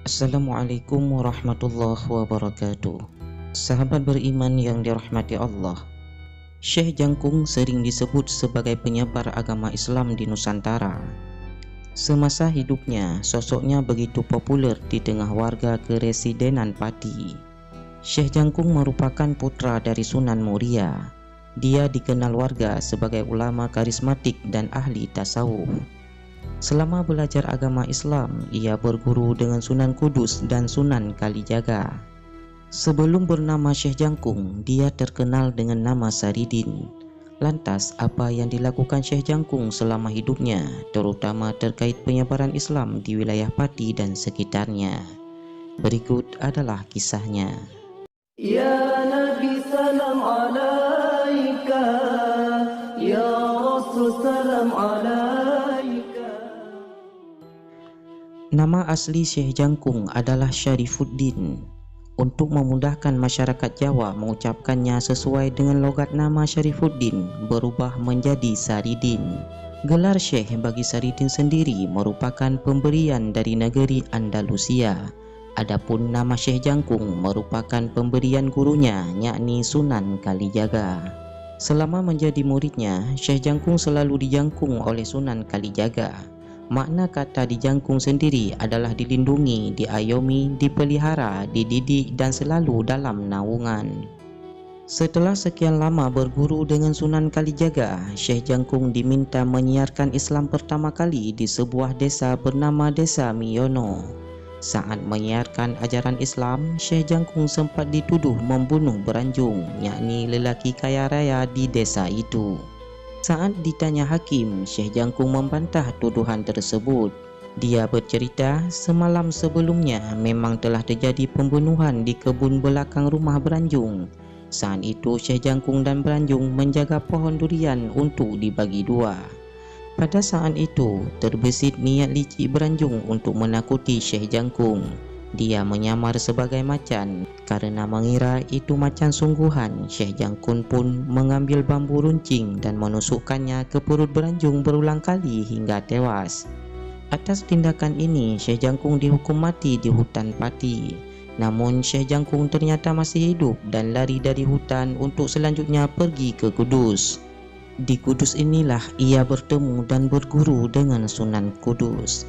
Assalamualaikum warahmatullahi wabarakatuh. Sahabat beriman yang dirahmati Allah, Syekh Jangkung sering disebut sebagai penyebar agama Islam di Nusantara. Semasa hidupnya, sosoknya begitu populer di tengah warga keresidenan Pati. Syekh Jangkung merupakan putra dari Sunan Muria. Dia dikenal warga sebagai ulama karismatik dan ahli tasawuf. Selama belajar agama Islam, ia berguru dengan Sunan Kudus dan Sunan Kalijaga. Sebelum bernama Syekh Jangkung, dia terkenal dengan nama Saridin. Lantas, apa yang dilakukan Syekh Jangkung selama hidupnya, terutama terkait penyebaran Islam di wilayah Pati dan sekitarnya? Berikut adalah kisahnya. Ya Nabi salam alaika, Ya Rasul salam alaika. Nama asli Syekh Jangkung adalah Syarifuddin. Untuk memudahkan masyarakat Jawa mengucapkannya sesuai dengan logat nama Syarifuddin berubah menjadi Saridin. Gelar Syekh bagi Saridin sendiri merupakan pemberian dari negeri Andalusia. Adapun nama Syekh Jangkung merupakan pemberian gurunya, yakni Sunan Kalijaga. Selama menjadi muridnya, Syekh Jangkung selalu dijangkung oleh Sunan Kalijaga. Makna kata dijangkung sendiri adalah dilindungi, diayomi, dipelihara, dididik dan selalu dalam naungan. Setelah sekian lama berguru dengan Sunan Kalijaga, Syekh Jangkung diminta menyiarkan Islam pertama kali di sebuah desa bernama Desa Miyono. Saat menyiarkan ajaran Islam, Syekh Jangkung sempat dituduh membunuh Beranjung, yakni lelaki kaya raya di desa itu. Saat ditanya hakim, Syekh Jangkung membantah tuduhan tersebut. Dia bercerita semalam sebelumnya memang telah terjadi pembunuhan di kebun belakang rumah Beranjung. Saat itu Syekh Jangkung dan Beranjung menjaga pohon durian untuk dibagi dua. Pada saat itu terbesit niat licik Beranjung untuk menakuti Syekh Jangkung. Dia menyamar sebagai macan. Karena mengira itu macan sungguhan, Syekh Jangkung pun mengambil bambu runcing dan menusukkannya ke perut Beranjung berulang kali hingga tewas. Atas tindakan ini, Syekh Jangkung dihukum mati di hutan Pati. Namun Syekh Jangkung ternyata masih hidup dan lari dari hutan untuk selanjutnya pergi ke Kudus. Di Kudus inilah ia bertemu dan berguru dengan Sunan Kudus.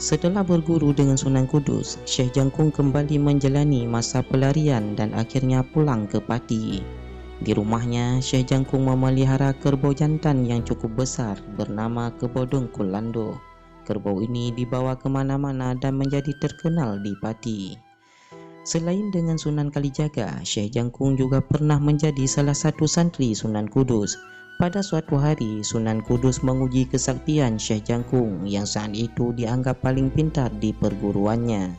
Setelah berguru dengan Sunan Kudus, Syekh Jangkung kembali menjalani masa pelarian dan akhirnya pulang ke Pati. Di rumahnya, Syekh Jangkung memelihara kerbau jantan yang cukup besar bernama Kerbau Dengkul Lando. Kerbau ini dibawa kemana-mana dan menjadi terkenal di Pati. Selain dengan Sunan Kalijaga, Syekh Jangkung juga pernah menjadi salah satu santri Sunan Kudus. Pada suatu hari, Sunan Kudus menguji kesaktian Syekh Jangkung yang saat itu dianggap paling pintar di perguruannya.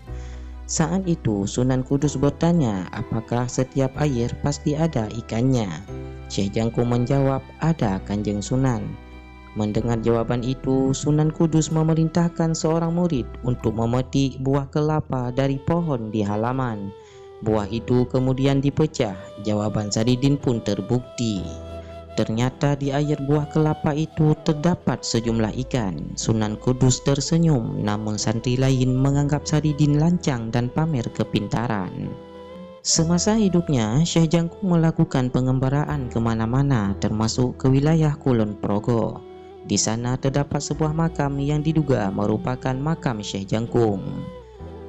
Saat itu, Sunan Kudus bertanya apakah setiap air pasti ada ikannya. Syekh Jangkung menjawab, ada Kanjeng Sunan. Mendengar jawaban itu, Sunan Kudus memerintahkan seorang murid untuk memetik buah kelapa dari pohon di halaman. Buah itu kemudian dipecah, jawaban Saridin pun terbukti. Ternyata di air buah kelapa itu terdapat sejumlah ikan. Sunan Kudus tersenyum, namun santri lain menganggap Saridin lancang dan pamer kepintaran. Semasa hidupnya, Syekh Jangkung melakukan pengembaraan kemana-mana, termasuk ke wilayah Kulon Progo. Di sana terdapat sebuah makam yang diduga merupakan makam Syekh Jangkung.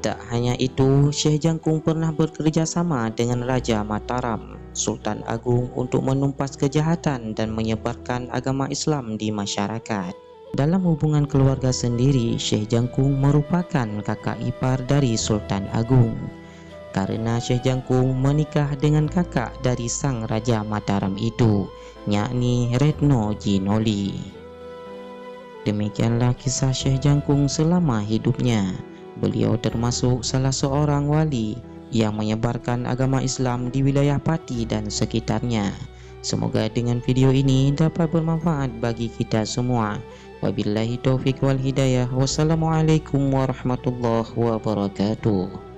Tak hanya itu, Syekh Jangkung pernah bekerja sama dengan Raja Mataram, Sultan Agung, untuk menumpas kejahatan dan menyebarkan agama Islam di masyarakat. Dalam hubungan keluarga sendiri, Syekh Jangkung merupakan kakak ipar dari Sultan Agung. Karena Syekh Jangkung menikah dengan kakak dari sang Raja Mataram itu, yakni Retno Jinoli. Demikianlah kisah Syekh Jangkung selama hidupnya. Beliau termasuk salah seorang wali yang menyebarkan agama Islam di wilayah Pati dan sekitarnya. Semoga dengan video ini dapat bermanfaat bagi kita semua. Wabillahi taufiq wal hidayah. Wassalamualaikum warahmatullahi wabarakatuh.